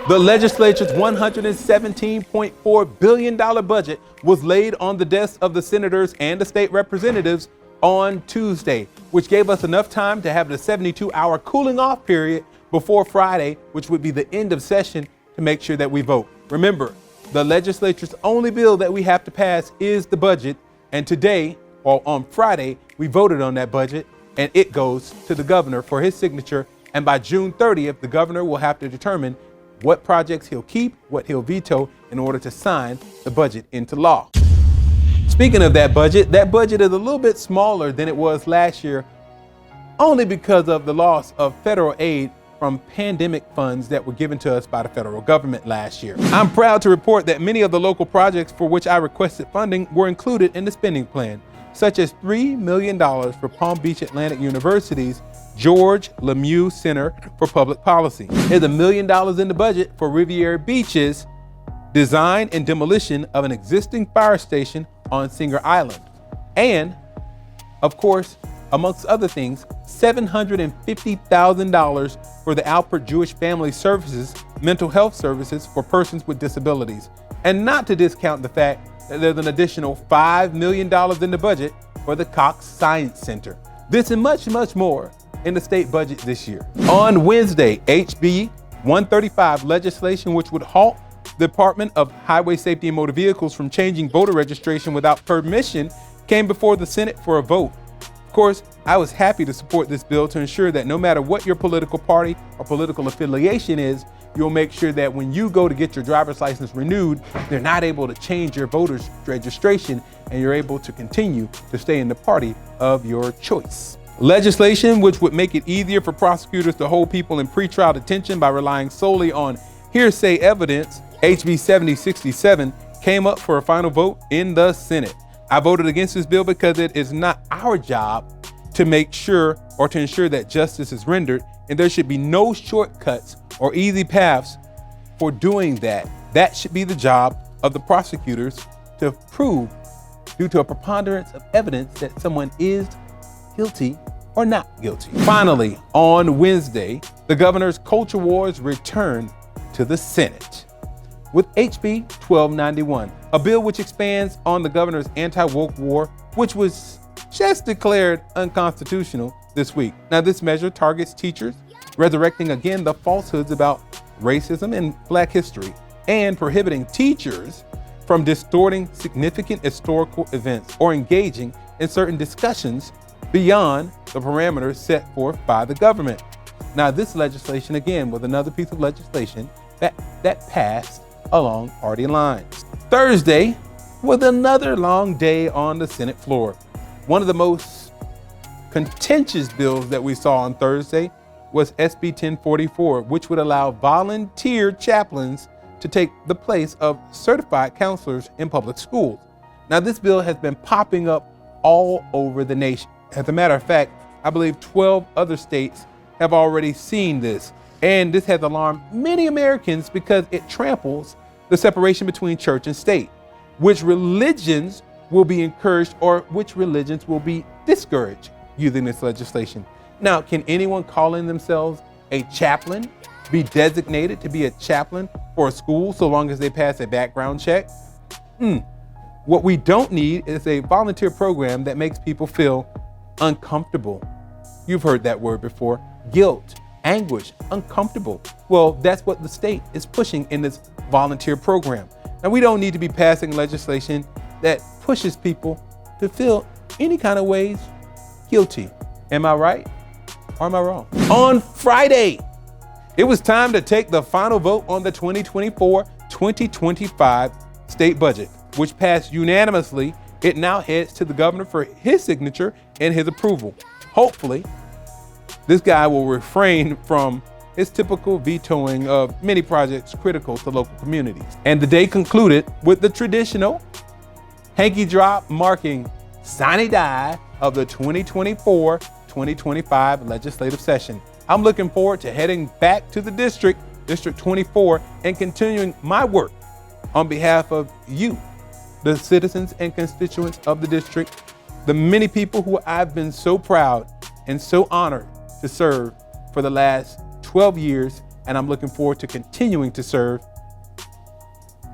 The legislature's $117.4 billion budget was laid on the desks of the senators and the state representatives on Tuesday, which gave us enough time to have the 72-hour cooling off period before Friday, which would be the end of session, to make sure that we vote. Remember, the legislature's only bill that we have to pass is the budget, and today, or on Friday, we voted on that budget, and it goes to the governor for his signature, and by June 30th, the governor will have to determine what projects he'll keep, what he'll veto in order to sign the budget into law. Speaking of that budget is a little bit smaller than it was last year, only because of the loss of federal aid from pandemic funds that were given to us by the federal government last year. I'm proud to report that many of the local projects for which I requested funding were included in the spending plan, such as $3 million for Palm Beach Atlantic University's George Lemieux Center for Public Policy. There's $1 million in the budget for Riviera Beach's design and demolition of an existing fire station on Singer Island. And, of course, amongst other things, $750,000 for the Alpert Jewish Family Services mental health services for persons with disabilities. And not to discount the fact that there's an additional $5 million in the budget for the Cox Science Center. This and much, much more in the state budget this year. On Wednesday, HB 135 legislation, which would halt the Department of Highway Safety and Motor Vehicles from changing voter registration without permission, came before the Senate for a vote. Of course, I was happy to support this bill to ensure that no matter what your political party or political affiliation is, you'll make sure that when you go to get your driver's license renewed, they're not able to change your voter's registration and you're able to continue to stay in the party of your choice. Legislation which would make it easier for prosecutors to hold people in pretrial detention by relying solely on hearsay evidence, HB 7067, came up for a final vote in the Senate. I voted against this bill because it is not our job to make sure or to ensure that justice is rendered, and there should be no shortcuts or easy paths for doing that. That should be the job of the prosecutors to prove, due to a preponderance of evidence, that someone is guilty or not guilty. Finally, on Wednesday, the governor's culture wars returned to the Senate with HB 1291, a bill which expands on the governor's anti-woke war, which was just declared unconstitutional this week. Now, this measure targets teachers, resurrecting again the falsehoods about racism and Black history, and prohibiting teachers from distorting significant historical events or engaging in certain discussions beyond the parameters set forth by the government. Now, this legislation, again, was another piece of legislation that passed along party lines. Thursday was another long day on the Senate floor. One of the most contentious bills that we saw on Thursday was SB 1044, which would allow volunteer chaplains to take the place of certified counselors in public schools. Now, this bill has been popping up all over the nation. As a matter of fact, I believe 12 other states have already seen this. And this has alarmed many Americans because it tramples the separation between church and state. Which religions will be encouraged or which religions will be discouraged using this legislation? Now, can anyone calling themselves a chaplain be designated to be a chaplain for a school so long as they pass a background check? What we don't need is a volunteer program that makes people feel uncomfortable. You've heard that word before. Guilt, anguish, uncomfortable. Well, that's what the state is pushing in this volunteer program. Now, we don't need to be passing legislation that pushes people to feel any kind of ways guilty. Am I right or am I wrong? On Friday, it was time to take the final vote on the 2024-2025 state budget, which passed unanimously. It now heads to the governor for his signature and his approval. Hopefully, this guy will refrain from his typical vetoing of many projects critical to local communities. And the day concluded with the traditional hanky drop marking sine die of the 2024-2025 legislative session. I'm looking forward to heading back to the District 24, and continuing my work on behalf of you, the citizens and constituents of the district, the many people who I've been so proud and so honored to serve for the last 12 years and I'm looking forward to continuing to serve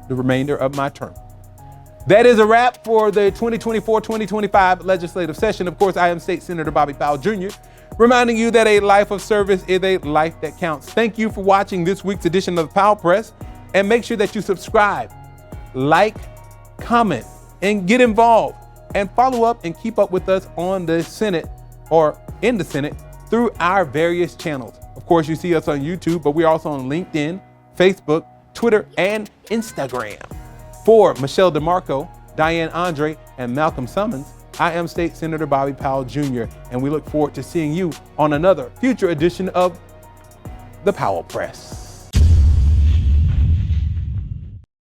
the remainder of my term. That is a wrap for the 2024-2025 legislative session. Of course, I am State Senator Bobby Powell Jr., reminding you that a life of service is a life that counts. Thank you for watching this week's edition of the Powell Press, and make sure that you subscribe, like, comment, and get involved, and follow up and keep up with us on the Senate or in the Senate through our various channels. Of course, you see us on YouTube, but we're also on LinkedIn, Facebook, Twitter, and Instagram. For Michelle DeMarco, Diane Andre, and Malcolm Summons, I am State Senator Bobby Powell Jr., and we look forward to seeing you on another future edition of the Powell Press.